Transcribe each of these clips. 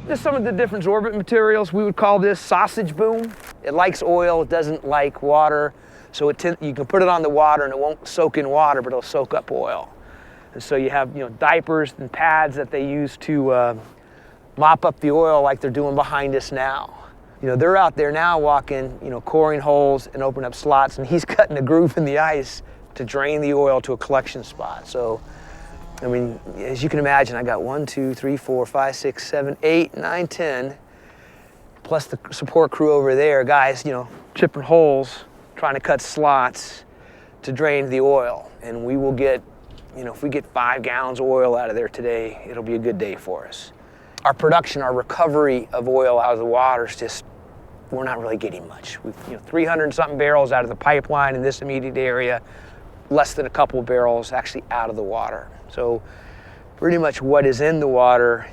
Just some of the different sorbent materials. We would call this sausage boom. It likes oil, it doesn't like water. So you can put it on the water and it won't soak in water, but it'll soak up oil. And so you have, diapers and pads that they use to mop up the oil like they're doing behind us now. They're out there now walking, coring holes and opening up slots, and he's cutting a groove in the ice to drain the oil to a collection spot. So, as you can imagine, I got 1, 2, 3, 4, 5, 6, 7, 8, 9, 10, plus the support crew over there, guys, chipping holes, trying to cut slots to drain the oil. And we will get, if we get 5 gallons of oil out of there today, it'll be a good day for us. Our production, our recovery of oil out of the water is just, we're not really getting much. We've 300 and something barrels out of the pipeline in this immediate area, less than a couple of barrels actually out of the water. So pretty much what is in the water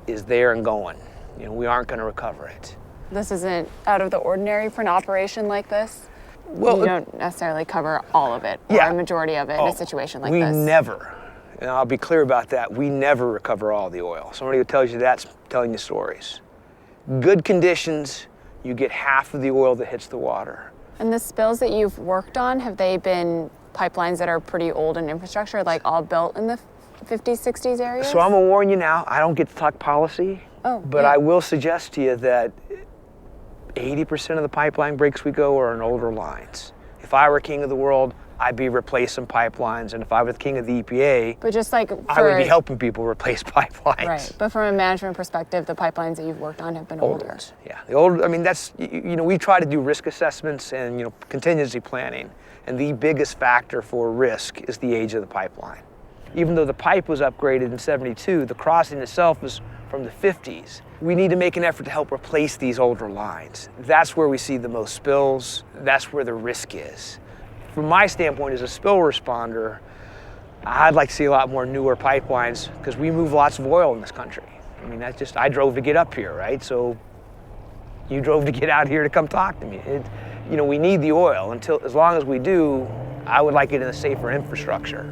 is there and going. We aren't going to recover it. This isn't out of the ordinary for an operation like this? Well, you don't necessarily cover all of it, or a majority of it in a situation like this. We never, and I'll be clear about that, we never recover all the oil. Somebody who tells you that's telling you stories. Good conditions, you get half of the oil that hits the water. And the spills that you've worked on, have they been pipelines that are pretty old in infrastructure, like all built in the 50s, 60s areas? So I'm gonna warn you now, I don't get to talk policy, but I will suggest to you that 80% of the pipeline breaks we go are on older lines. If I were king of the world, I'd be replacing pipelines, and if I was king of the EPA, but just like I would be helping people replace pipelines. Right, but from a management perspective, the pipelines that you've worked on have been older. Yeah, the older, that's, we try to do risk assessments and, contingency planning, and the biggest factor for risk is the age of the pipeline. Even though the pipe was upgraded in '72, the crossing itself is from the 50s. We need to make an effort to help replace these older lines. That's where we see the most spills. That's where the risk is. From my standpoint as a spill responder, I'd like to see a lot more newer pipelines because we move lots of oil in this country. I drove to get up here, right? So you drove to get out here to come talk to me. We need the oil. As long as we do, I would like it in a safer infrastructure.